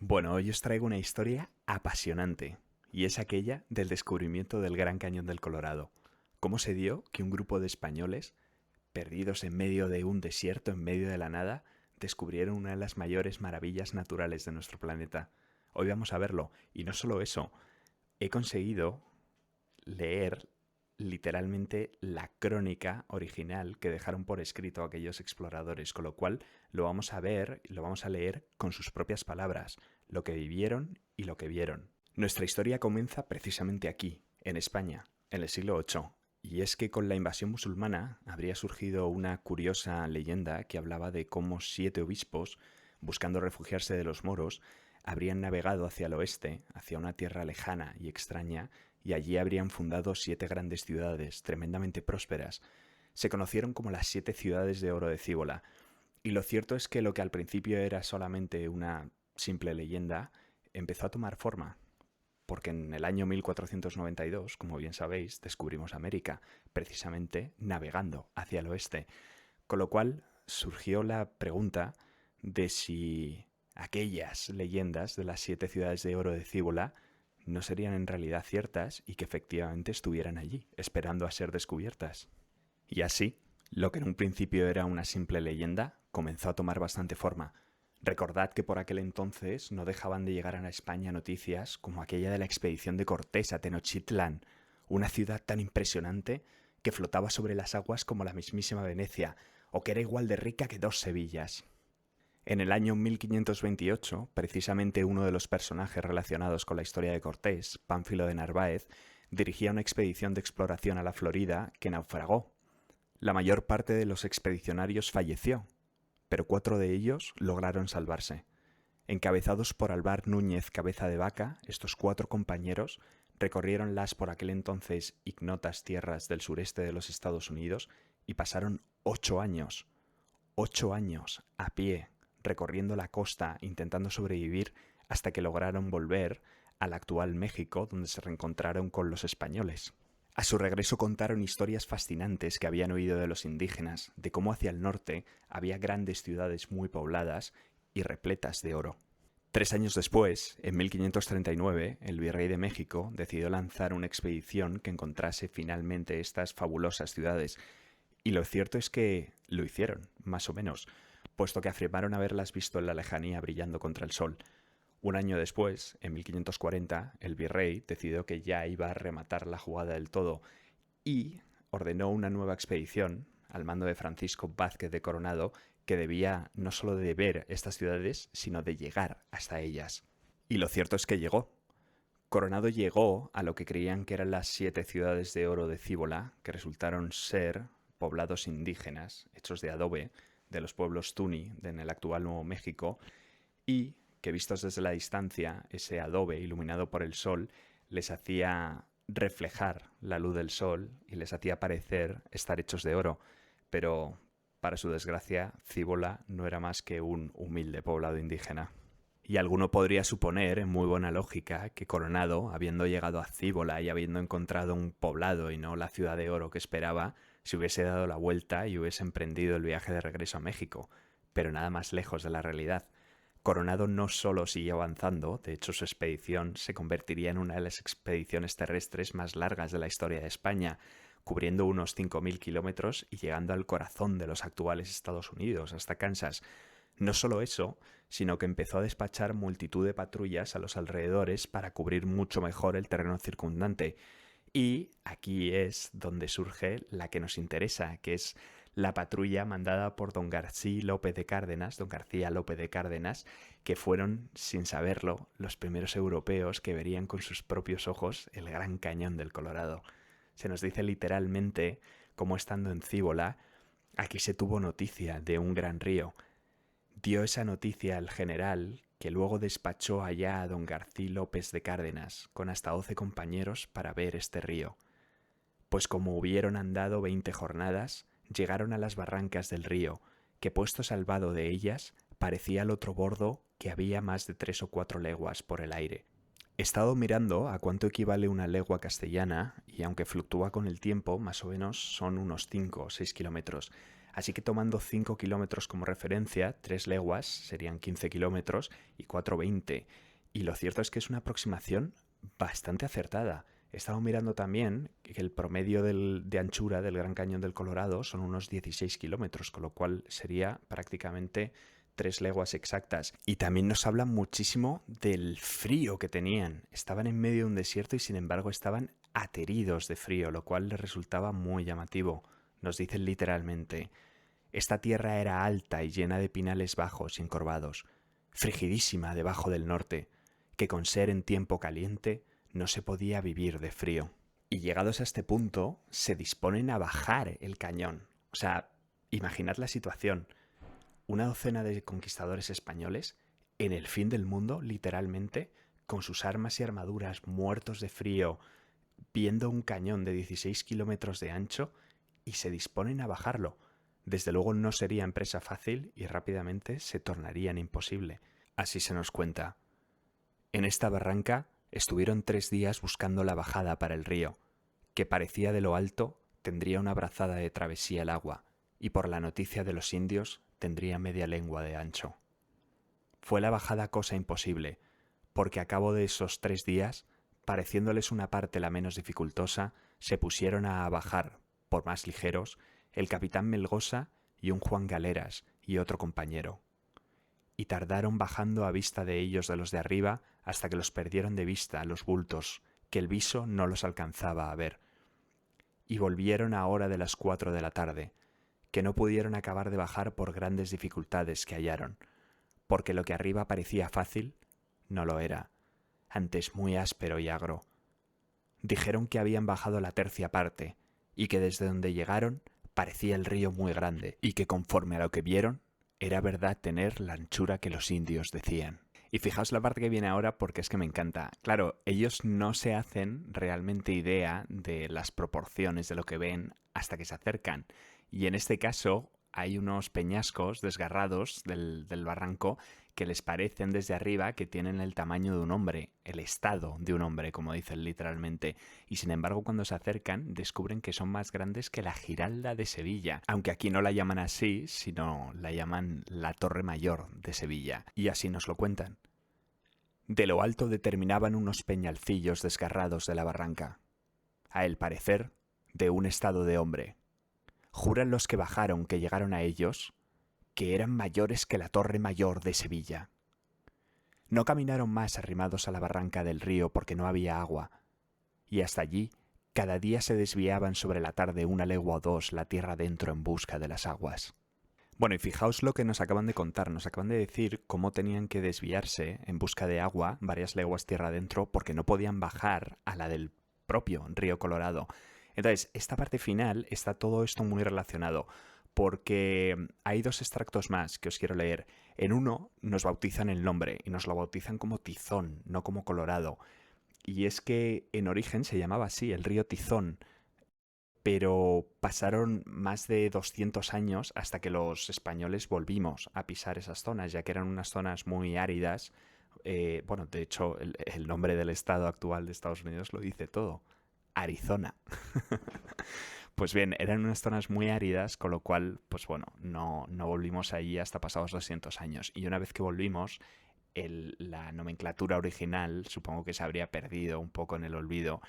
Bueno, hoy os traigo una historia apasionante, y es aquella del descubrimiento del Gran Cañón del Colorado. ¿Cómo se dio que un grupo de españoles, perdidos en medio de un desierto, en medio de la nada, descubrieron una de las mayores maravillas naturales de nuestro planeta? Hoy vamos a verlo, y no solo eso, he conseguido leer literalmente la crónica original que dejaron por escrito aquellos exploradores, con lo cual lo vamos a ver, lo vamos a leer con sus propias palabras, lo que vivieron y lo que vieron. Nuestra historia comienza precisamente aquí, en España, en el siglo VIII, y es que con la invasión musulmana habría surgido una curiosa leyenda que hablaba de cómo 7 obispos, buscando refugiarse de los moros, habrían navegado hacia el oeste, hacia una tierra lejana y extraña, y allí habrían fundado 7 grandes ciudades, tremendamente prósperas. Se conocieron como las 7 ciudades de oro de Cíbola, y lo cierto es que lo que al principio era solamente una simple leyenda, empezó a tomar forma, porque en el año 1492, como bien sabéis, descubrimos América, precisamente navegando hacia el oeste, con lo cual surgió la pregunta de si aquellas leyendas de las 7 ciudades de oro de Cíbola no serían en realidad ciertas y que efectivamente estuvieran allí, esperando a ser descubiertas. Y así, lo que en un principio era una simple leyenda comenzó a tomar bastante forma. Recordad que por aquel entonces no dejaban de llegar a España noticias como aquella de la expedición de Cortés a Tenochtitlán, una ciudad tan impresionante que flotaba sobre las aguas como la mismísima Venecia, o que era igual de rica que 2 Sevillas. En el año 1528, precisamente uno de los personajes relacionados con la historia de Cortés, Pánfilo de Narváez, dirigía una expedición de exploración a la Florida que naufragó. La mayor parte de los expedicionarios falleció, pero 4 de ellos lograron salvarse. Encabezados por Alvar Núñez Cabeza de Vaca, estos 4 compañeros recorrieron las por aquel entonces ignotas tierras del sureste de los Estados Unidos y pasaron 8 años a pie, recorriendo la costa intentando sobrevivir hasta que lograron volver al actual México, donde se reencontraron con los españoles. A su regreso contaron historias fascinantes que habían oído de los indígenas, de cómo hacia el norte había grandes ciudades muy pobladas y repletas de oro. 3 años después, en 1539, el virrey de México decidió lanzar una expedición que encontrase finalmente estas fabulosas ciudades. Y lo cierto es que lo hicieron, más o menos, puesto que afirmaron haberlas visto en la lejanía brillando contra el sol. Un año después, en 1540, el virrey decidió que ya iba a rematar la jugada del todo y ordenó una nueva expedición al mando de Francisco Vázquez de Coronado, que debía no solo de ver estas ciudades, sino de llegar hasta ellas. Y lo cierto es que llegó. Coronado llegó a lo que creían que eran las 7 ciudades de oro de Cíbola, que resultaron ser poblados indígenas hechos de adobe de los pueblos Tuni en el actual Nuevo México, y que vistos desde la distancia, ese adobe iluminado por el sol les hacía reflejar la luz del sol y les hacía parecer estar hechos de oro. Pero, para su desgracia, Cíbola no era más que un humilde poblado indígena. Y alguno podría suponer, en muy buena lógica, que Coronado, habiendo llegado a Cíbola y habiendo encontrado un poblado y no la ciudad de oro que esperaba, se hubiese dado la vuelta y hubiese emprendido el viaje de regreso a México. Pero nada más lejos de la realidad. Coronado no solo siguió avanzando, de hecho su expedición se convertiría en una de las expediciones terrestres más largas de la historia de España, cubriendo unos 5.000 kilómetros y llegando al corazón de los actuales Estados Unidos, hasta Kansas. No solo eso, sino que empezó a despachar multitud de patrullas a los alrededores para cubrir mucho mejor el terreno circundante. Y aquí es donde surge la que nos interesa, que es la patrulla mandada por don García López de Cárdenas, que fueron, sin saberlo, los primeros europeos que verían con sus propios ojos el Gran Cañón del Colorado. Se nos dice literalmente cómo, estando en Cíbola, aquí se tuvo noticia de un gran río. Dio esa noticia al general, que luego despachó allá a don García López de Cárdenas con hasta 12 compañeros para ver este río. Pues como hubieron andado 20 jornadas, llegaron a las barrancas del río, que puestos al vado de ellas, parecía al otro bordo que había más de 3 o 4 leguas por el aire. He estado mirando a cuánto equivale una legua castellana, y aunque fluctúa con el tiempo, más o menos son unos 5 o 6 kilómetros. Así que tomando 5 kilómetros como referencia, 3 leguas serían 15 kilómetros y 4 20. Y lo cierto es que es una aproximación bastante acertada. He estado mirando también que el promedio de anchura del Gran Cañón del Colorado son unos 16 kilómetros, con lo cual sería prácticamente 3 leguas exactas. Y también nos hablan muchísimo del frío que tenían. Estaban en medio de un desierto y sin embargo estaban ateridos de frío, lo cual les resultaba muy llamativo. Nos dicen literalmente: esta tierra era alta y llena de pinales bajos y encorvados, frigidísima debajo del norte, que con ser en tiempo caliente no se podía vivir de frío. Y llegados a este punto, se disponen a bajar el cañón. O sea, imaginad la situación. Una docena de conquistadores españoles, en el fin del mundo, literalmente, con sus armas y armaduras, muertos de frío, viendo un cañón de 16 kilómetros de ancho, y se disponen a bajarlo. Desde luego no sería empresa fácil y rápidamente se tornarían imposible. Así se nos cuenta. En esta barranca estuvieron 3 días buscando la bajada para el río, que parecía de lo alto tendría una brazada de travesía el agua, y por la noticia de los indios tendría media lengua de ancho. Fue la bajada cosa imposible, porque a cabo de esos 3 días, pareciéndoles una parte la menos dificultosa, se pusieron a bajar, por más ligeros, el capitán Melgosa y un Juan Galeras y otro compañero. Y tardaron bajando a vista de ellos de los de arriba hasta que los perdieron de vista los bultos, que el viso no los alcanzaba a ver. Y volvieron a hora de las 4 de la tarde, que no pudieron acabar de bajar por grandes dificultades que hallaron, porque lo que arriba parecía fácil, no lo era, antes muy áspero y agro. Dijeron que habían bajado la tercia parte, y que desde donde llegaron parecía el río muy grande, y que conforme a lo que vieron, era verdad tener la anchura que los indios decían. Y fijaos la parte que viene ahora porque es que me encanta. Claro, ellos no se hacen realmente idea de las proporciones de lo que ven hasta que se acercan. Y en este caso hay unos peñascos desgarrados del barranco que les parecen desde arriba que tienen el tamaño de un hombre, el estado de un hombre, como dicen literalmente. Y sin embargo, cuando se acercan, descubren que son más grandes que la Giralda de Sevilla. Aunque aquí no la llaman así, sino la llaman la Torre Mayor de Sevilla. Y así nos lo cuentan. De lo alto determinaban unos peñalcillos desgarrados de la barranca. A el parecer, de un estado de hombre. Juran los que bajaron que llegaron a ellos que eran mayores que la Torre Mayor de Sevilla. No caminaron más arrimados a la barranca del río porque no había agua, y hasta allí cada día se desviaban sobre la tarde 1 legua o 2 la tierra adentro en busca de las aguas. Bueno, y fijaos lo que nos acaban de contar. Nos acaban de decir cómo tenían que desviarse en busca de agua varias leguas tierra adentro porque no podían bajar a la del propio río Colorado. Entonces, esta parte final está todo esto muy relacionado porque hay 2 extractos más que os quiero leer. En uno nos bautizan el nombre y nos lo bautizan como Tizón, no como Colorado. Y es que en origen se llamaba así, el río Tizón, pero pasaron más de 200 años hasta que los españoles volvimos a pisar esas zonas, ya que eran unas zonas muy áridas. Bueno, de hecho, el nombre del estado actual de Estados Unidos lo dice todo. Arizona. Pues bien, eran unas zonas muy áridas, con lo cual, pues bueno, no volvimos allí hasta pasados 200 años. Y una vez que volvimos, la nomenclatura original supongo que se habría perdido un poco en el olvido.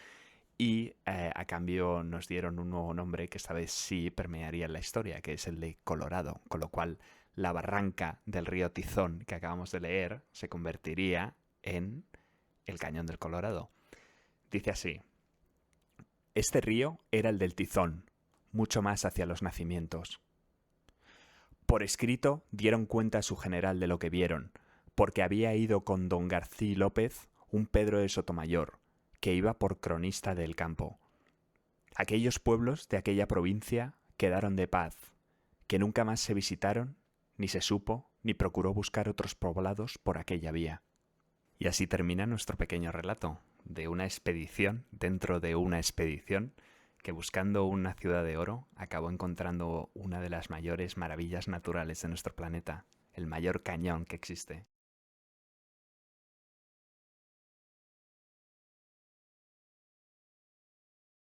Y a cambio nos dieron un nuevo nombre que esta vez sí permearía en la historia, que es el de Colorado. Con lo cual, la barranca del río Tizón que acabamos de leer se convertiría en el Cañón del Colorado. Dice así: este río era el del Tizón, mucho más hacia los nacimientos. Por escrito dieron cuenta a su general de lo que vieron, porque había ido con don García López un Pedro de Sotomayor, que iba por cronista del campo. Aquellos pueblos de aquella provincia quedaron de paz, que nunca más se visitaron, ni se supo, ni procuró buscar otros poblados por aquella vía. Y así termina nuestro pequeño relato de una expedición dentro de una expedición que, buscando una ciudad de oro, acabó encontrando una de las mayores maravillas naturales de nuestro planeta, el mayor cañón que existe.